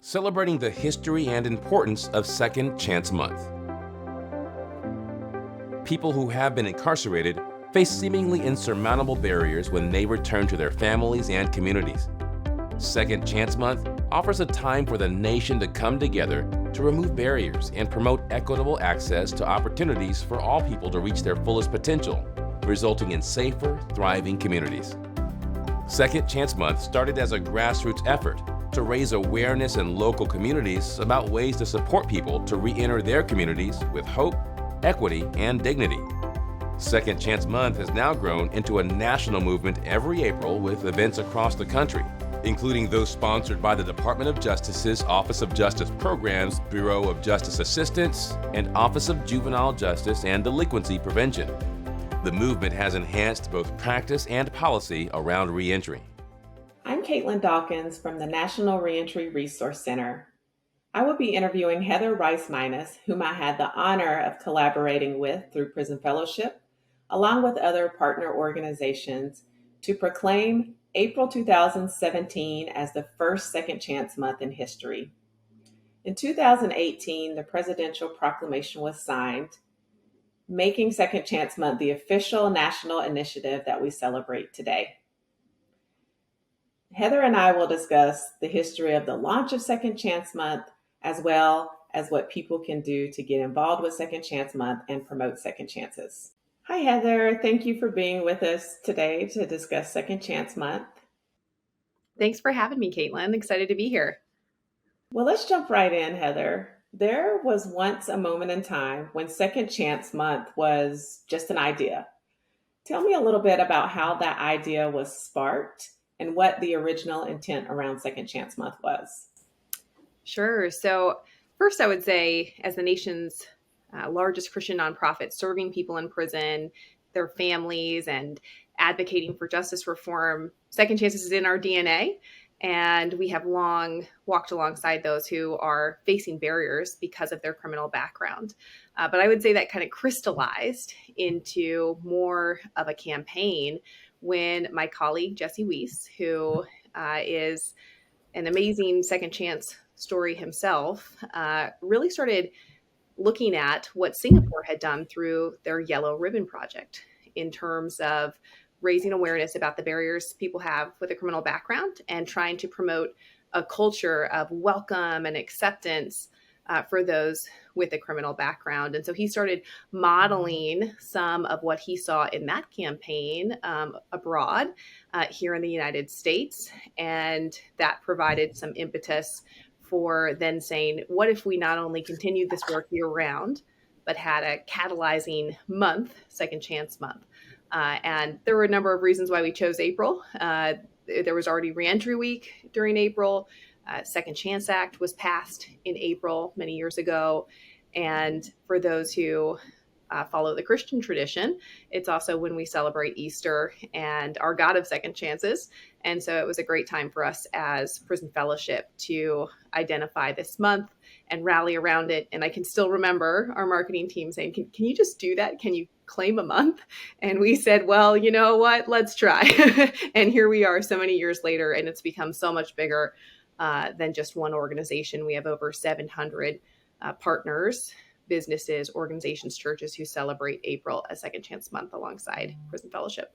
celebrating the history and importance of Second Chance Month. People who have been incarcerated face seemingly insurmountable barriers when they return to their families and communities. Second Chance Month offers a time for the nation to come together to remove barriers and promote equitable access to opportunities for all people to reach their fullest potential, resulting in safer, thriving communities. Second Chance Month started as a grassroots effort to raise awareness in local communities about ways to support people to re-enter their communities with hope, equity, and dignity. Second Chance Month has now grown into a national movement every April with events across the country, including those sponsored by the Department of Justice's Office of Justice Programs, Bureau of Justice Assistance, and Office of Juvenile Justice and Delinquency Prevention. The movement has enhanced both practice and policy around reentry. I'm Caitlin Dawkins from the National Reentry Resource Center. I will be interviewing Heather Rice-Minus, whom I had the honor of collaborating with through Prison Fellowship, along with other partner organizations, to proclaim April 2017 as the first Second Chance Month in history. In 2018, the presidential proclamation was signed, making Second Chance Month the official national initiative that we celebrate today. Heather and I will discuss the history of the launch of Second Chance Month, as well as what people can do to get involved with Second Chance Month and promote second chances. Hi, Heather. Thank you for being with us today to discuss Second Chance Month. Thanks for having me, Caitlin. Excited to be here. Well, let's jump right in, Heather. There was once a moment in time when Second Chance Month was just an idea. Tell me a little bit about how that idea was sparked and what the original intent around Second Chance Month was. Sure. So first, I would say, as the nation's largest Christian nonprofit serving people in prison, their families, and advocating for justice reform, Second Chances is in our DNA. And we have long walked alongside those who are facing barriers because of their criminal background. But I would say that kind of crystallized into more of a campaign when my colleague, Jesse Weiss, who is an amazing second chance story himself, really started looking at what Singapore had done through their Yellow Ribbon Project in terms of raising awareness about the barriers people have with a criminal background and trying to promote a culture of welcome and acceptance for those with a criminal background. And so he started modeling some of what he saw in that campaign abroad here in the United States. And that provided some impetus for then saying, what if we not only continued this work year round, but had a catalyzing month, Second Chance Month? And there were a number of reasons why we chose April. There was already Reentry Week during April. Second Chance Act was passed in April many years ago. And for those who follow the Christian tradition, it's also when we celebrate Easter and our God of second chances. And so it was a great time for us as Prison Fellowship to identify this month and rally around it. And I can still remember our marketing team saying, can you just do that? Can you claim a month? And we said, well, you know what, let's try. And here we are so many years later, and it's become so much bigger than just one organization. We have over 700 partners, businesses, organizations, churches who celebrate April as Second Chance Month alongside Prison Fellowship.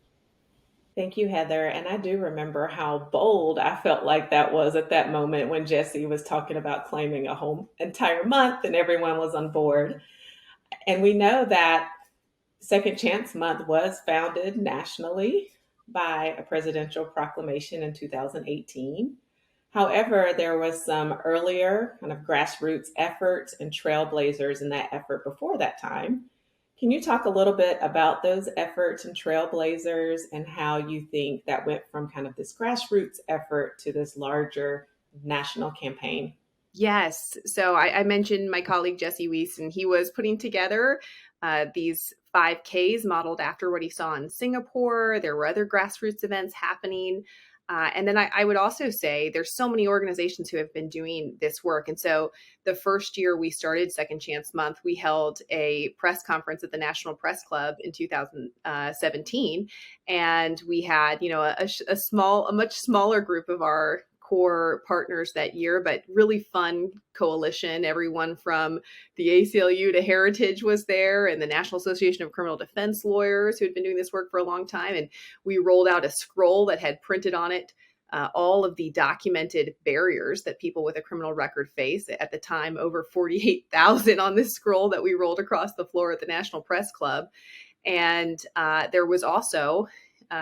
Thank you, Heather. And I do remember how bold I felt like that was at that moment when Jesse was talking about claiming a whole entire month and everyone was on board. And we know that Second Chance Month was founded nationally by a presidential proclamation in 2018. However, there was some earlier kind of grassroots efforts and trailblazers in that effort before that time. Can you talk a little bit about those efforts and trailblazers and how you think that went from kind of this grassroots effort to this larger national campaign? Yes. So I mentioned my colleague, Jesse Weiss, and he was putting together these 5Ks modeled after what he saw in Singapore. There were other grassroots events happening. And then I would also say there's so many organizations who have been doing this work. And so the first year we started Second Chance Month, we held a press conference at the National Press Club in 2017. And we had, a much smaller group of our core partners that year, but really fun coalition. Everyone from the ACLU to Heritage was there, and the National Association of Criminal Defense Lawyers, who had been doing this work for a long time. And we rolled out a scroll that had printed on it all of the documented barriers that people with a criminal record face. At the time, over 48,000 on this scroll that we rolled across the floor at the National Press Club. And there was also,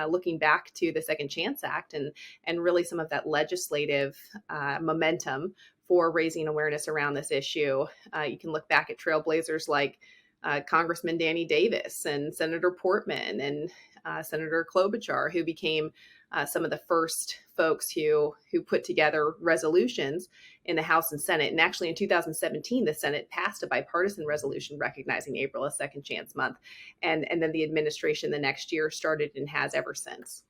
looking back to the Second Chance Act and really some of that legislative momentum for raising awareness around this issue. You can look back at trailblazers like Congressman Danny Davis and Senator Portman and Senator Klobuchar, who became some of the first folks who put together resolutions in the House and Senate. And actually in 2017, the Senate passed a bipartisan resolution recognizing April as Second Chance Month. And then the administration the next year started and has ever since.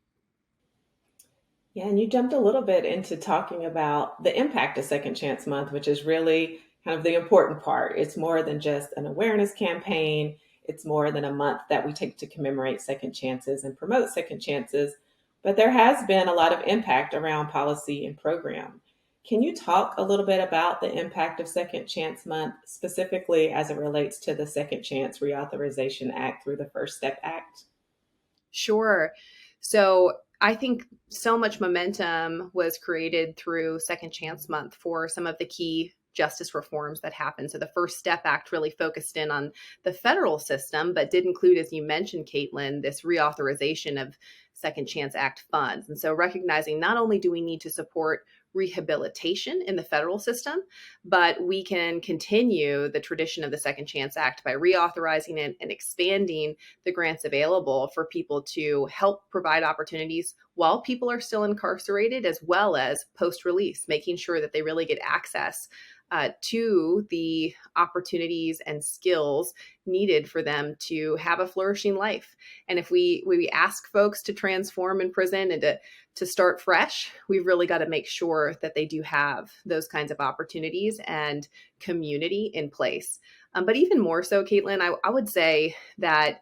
Yeah, and you jumped a little bit into talking about the impact of Second Chance Month, which is really kind of the important part. It's more than just an awareness campaign. It's more than a month that we take to commemorate second chances and promote second chances. But there has been a lot of impact around policy and program. Can you talk a little bit about the impact of Second Chance Month, specifically as it relates to the Second Chance Reauthorization Act through the First Step Act? Sure. So I think so much momentum was created through Second Chance Month for some of the key justice reforms that happened. So the First Step Act really focused in on the federal system, but did include, as you mentioned, Caitlin, this reauthorization of Second Chance Act funds. And so recognizing not only do we need to support rehabilitation in the federal system, but we can continue the tradition of the Second Chance Act by reauthorizing it and expanding the grants available for people to help provide opportunities while people are still incarcerated, as well as post-release, making sure that they really get access to the opportunities and skills needed for them to have a flourishing life. And if we ask folks to transform in prison and to start fresh, we've really got to make sure that they do have those kinds of opportunities and community in place. But even more so, Caitlin, I would say that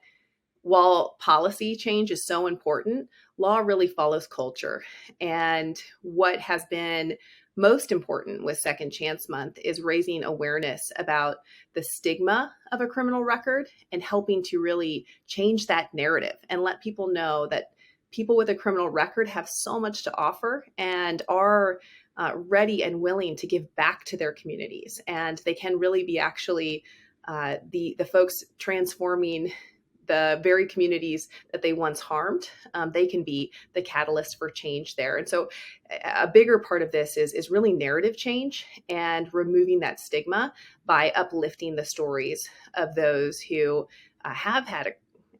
while policy change is so important, law really follows culture. And what has been most important with Second Chance Month is raising awareness about the stigma of a criminal record and helping to really change that narrative and let people know that people with a criminal record have so much to offer and are ready and willing to give back to their communities. And they can really be actually the folks transforming the very communities that they once harmed. They can be the catalyst for change there. And so a bigger part of this is really narrative change and removing that stigma by uplifting the stories of those who have had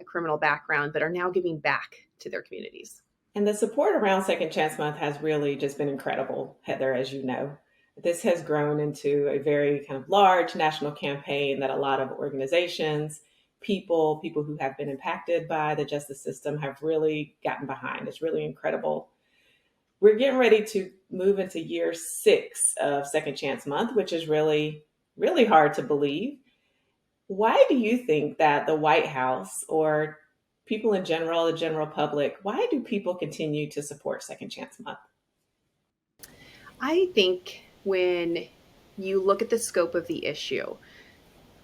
a criminal background but are now giving back to their communities. And the support around Second Chance Month has really just been incredible, Heather, as you know. This has grown into a very kind of large national campaign that a lot of organizations, people who have been impacted by the justice system have really gotten behind. It's really incredible. We're getting ready to move into year 6 of Second Chance Month, which is really, really hard to believe. Why do you think that the White House or people in general, the general public, why do people continue to support Second Chance Month? I think when you look at the scope of the issue,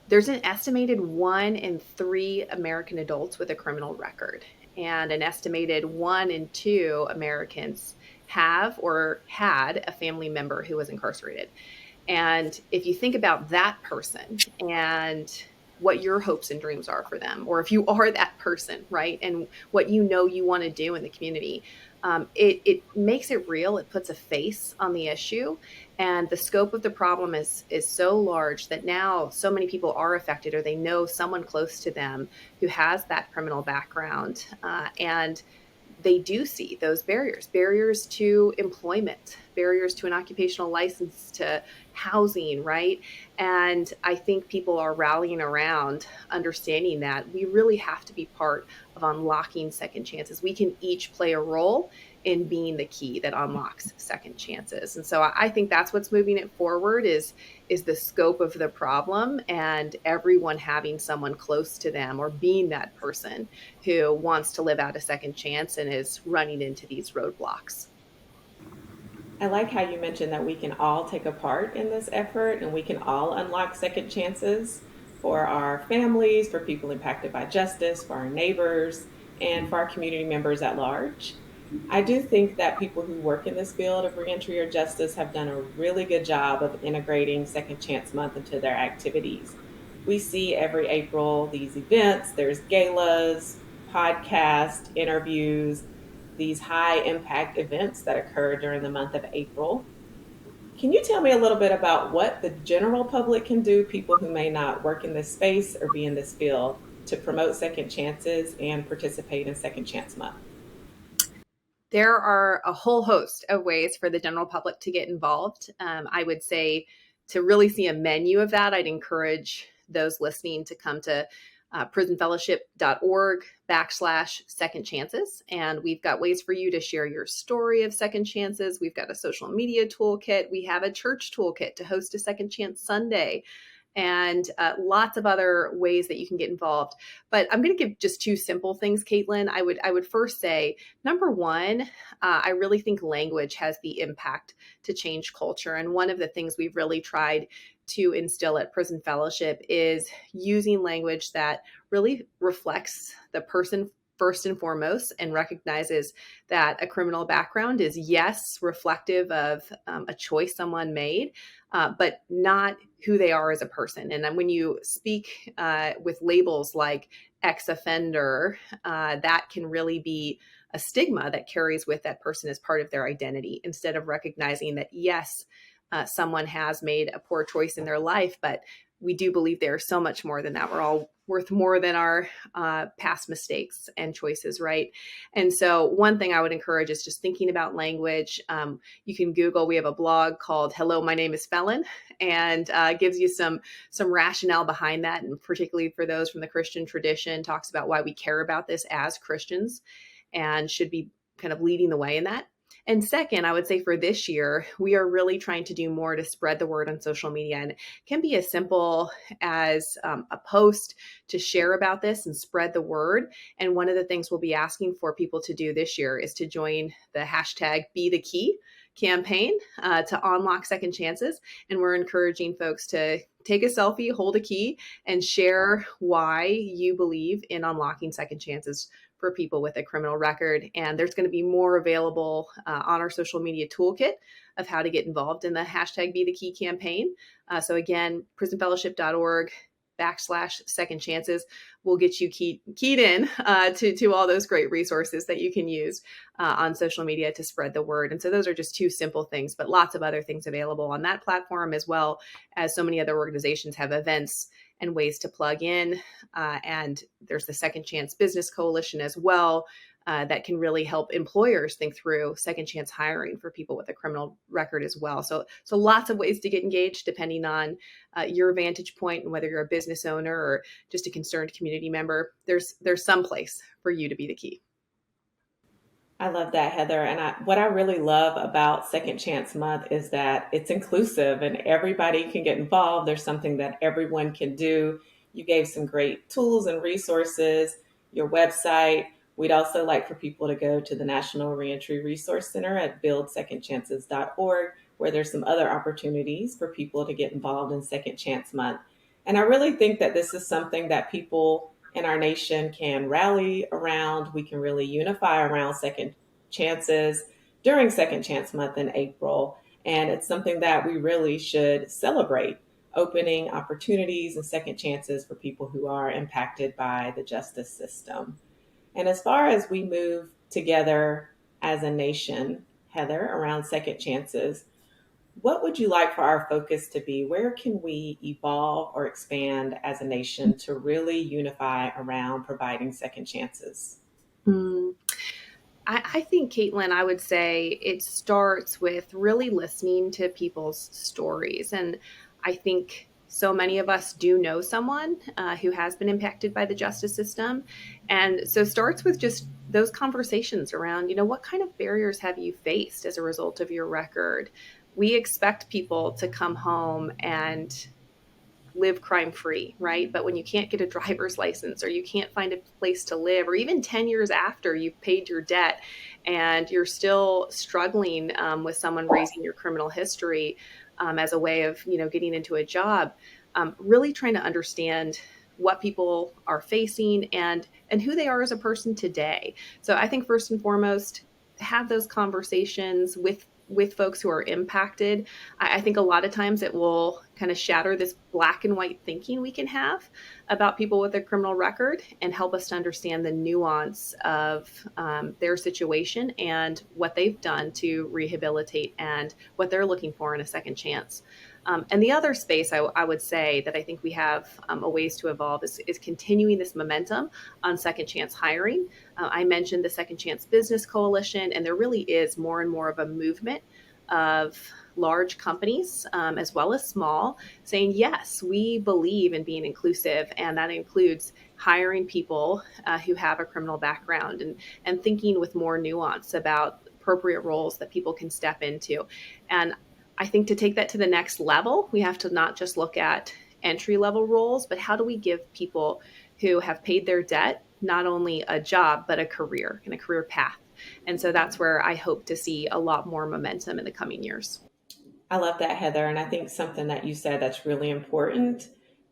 there's an estimated 1 in 3 American adults with a criminal record, and an estimated 1 in 2 Americans have or had a family member who was incarcerated. And if you think about that person and what your hopes and dreams are for them, or if you are that person, right, and what you know you want to do in the community, it makes it real. It puts a face on the issue, and the scope of the problem is so large that now so many people are affected, or they know someone close to them who has that criminal background, and they do see those barriers to employment, barriers to an occupational license, to housing, right? And I think people are rallying around understanding that we really have to be part of unlocking second chances. We can each play a role in being the key that unlocks second chances. And so I think that's what's moving it forward is the scope of the problem, and everyone having someone close to them or being that person who wants to live out a second chance and is running into these roadblocks. I like how you mentioned that we can all take a part in this effort and we can all unlock second chances for our families, for people impacted by justice, for our neighbors, and for our community members at large. I do think that people who work in this field of reentry or justice have done a really good job of integrating Second Chance Month into their activities. We see every April these events, there's galas, podcasts, interviews, these high impact events that occur during the month of April. Can you tell me a little bit about what the general public can do, people who may not work in this space or be in this field, to promote second chances and participate in Second Chance Month? There are a whole host of ways for the general public to get involved. I would say to really see a menu of that, I'd encourage those listening to come to prisonfellowship.org/second chances. And we've got ways for you to share your story of second chances. We've got a social media toolkit. We have a church toolkit to host a Second Chance Sunday, and lots of other ways that you can get involved. But I'm going to give just two simple things, Caitlin. I would first say, number one, I really think language has the impact to change culture. And one of the things we've really tried to instill at Prison Fellowship is using language that really reflects the person first and foremost, and recognizes that a criminal background is, yes, reflective of a choice someone made, but not who they are as a person. And then when you speak with labels like ex-offender, that can really be a stigma that carries with that person as part of their identity, instead of recognizing that, yes, someone has made a poor choice in their life, but we do believe they're so much more than that. We're all worth more than our past mistakes and choices, right? And so one thing I would encourage is just thinking about language. You can Google, we have a blog called Hello, My Name is Felon, and gives you some rationale behind that. And particularly for those from the Christian tradition, talks about why we care about this as Christians and should be kind of leading the way in that. And second, I would say for this year, we are really trying to do more to spread the word on social media. And it can be as simple as a post to share about this and spread the word. And one of the things we'll be asking for people to do this year is to join the hashtag #BeTheKey campaign to unlock second chances. And we're encouraging folks to take a selfie, hold a key, and share why you believe in unlocking second chances for people with a criminal record. And there's going to be more available on our social media toolkit of how to get involved in the hashtag #BeTheKey campaign. So again, prisonfellowship.org/second chances will get you keyed in to all those great resources that you can use on social media to spread the word. And so those are just two simple things, but lots of other things available on that platform, as well as so many other organizations have events and ways to plug in. And there's the Second Chance Business Coalition as well, that can really help employers think through second chance hiring for people with a criminal record as well. So lots of ways to get engaged depending on your vantage point, and whether you're a business owner or just a concerned community member. There's some place for you to be the key. I love that, Heather. And what I really love about Second Chance Month is that it's inclusive and everybody can get involved. There's something that everyone can do. You gave some great tools and resources, your website. We'd also like for people to go to the National Reentry Resource Center at buildsecondchances.org, where there's some other opportunities for people to get involved in Second Chance Month. And I really think that this is something that people in our nation can rally around. We can really unify around second chances during Second Chance Month in April. And it's something that we really should celebrate, opening opportunities and second chances for people who are impacted by the justice system. And as far as we move together as a nation, Heather, around second chances, what would you like for our focus to be? Where can we evolve or expand as a nation to really unify around providing second chances? I think, Caitlin, I would say it starts with really listening to people's stories. And I think so many of us do know someone who has been impacted by the justice system. And so it starts with just those conversations around, what kind of barriers have you faced as a result of your record? We expect people to come home and live crime free, right? But when you can't get a driver's license, or you can't find a place to live, or even 10 years after you've paid your debt and you're still struggling with someone raising your criminal history as a way of, getting into a job, really trying to understand what people are facing and who they are as a person today. So I think first and foremost, have those conversations with folks who are impacted. I think a lot of times it will kind of shatter this black and white thinking we can have about people with a criminal record and help us to understand the nuance of their situation and what they've done to rehabilitate and what they're looking for in a second chance. And the other space I would say that I think we have a ways to evolve is continuing this momentum on second chance hiring. I mentioned the Second Chance Business Coalition, and there really is more and more of a movement of large companies as well as small saying, yes, we believe in being inclusive, and that includes hiring people who have a criminal background and thinking with more nuance about appropriate roles that people can step into. And I think to take that to the next level, we have to not just look at entry-level roles, but how do we give people who have paid their debt not only a job, but a career and a career path. And so that's where I hope to see a lot more momentum in the coming years. I love that, Heather. And I think something that you said that's really important.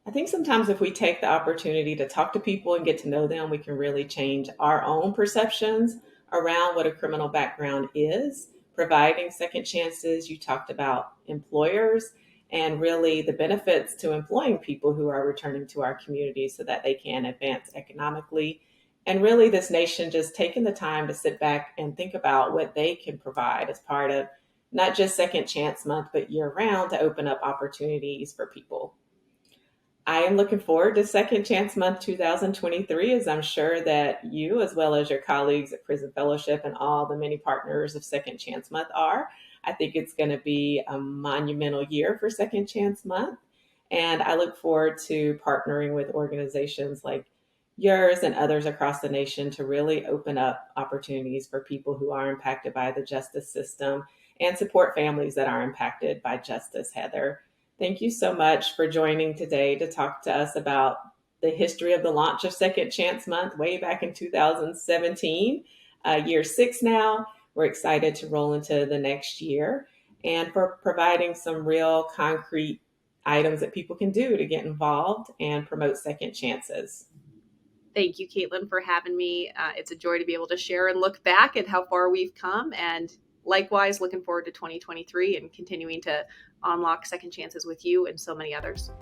I think sometimes if we take the opportunity to talk to people and get to know them, we can really change our own perceptions around what a criminal background is. Providing second chances, you talked about employers and really the benefits to employing people who are returning to our communities so that they can advance economically. And really this nation just taking the time to sit back and think about what they can provide as part of not just Second Chance Month, but year round to open up opportunities for people. I am looking forward to Second Chance Month 2023, as I'm sure that you, as well as your colleagues at Prison Fellowship and all the many partners of Second Chance Month are. I think it's going to be a monumental year for Second Chance Month. And I look forward to partnering with organizations like yours and others across the nation to really open up opportunities for people who are impacted by the justice system and support families that are impacted by justice. Heather, thank you so much for joining today to talk to us about the history of the launch of Second Chance Month way back in 2017, year 6 now. We're excited to roll into the next year and for providing some real concrete items that people can do to get involved and promote second chances. Thank you, Caitlin, for having me. It's a joy to be able to share and look back at how far we've come, and likewise, looking forward to 2023 and continuing to unlock second chances with you and so many others.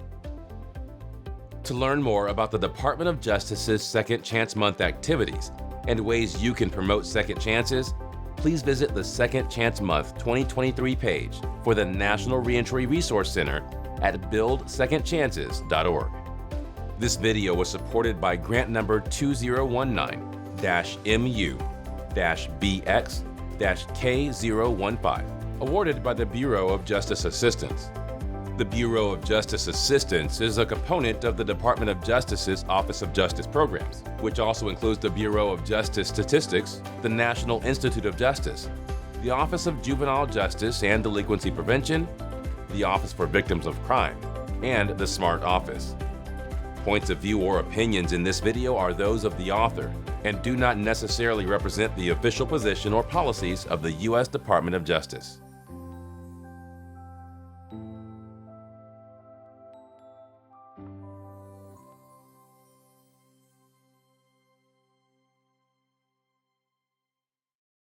To learn more about the Department of Justice's Second Chance Month activities and ways you can promote second chances, please visit the Second Chance Month 2023 page for the National Reentry Resource Center at buildsecondchances.org. This video was supported by grant number 2019-MU-BX-K015, awarded by the Bureau of Justice Assistance. The Bureau of Justice Assistance is a component of the Department of Justice's Office of Justice Programs, which also includes the Bureau of Justice Statistics, the National Institute of Justice, the Office of Juvenile Justice and Delinquency Prevention, the Office for Victims of Crime, and the SMART Office. Points of view or opinions in this video are those of the author and do not necessarily represent the official position or policies of the U.S. Department of Justice.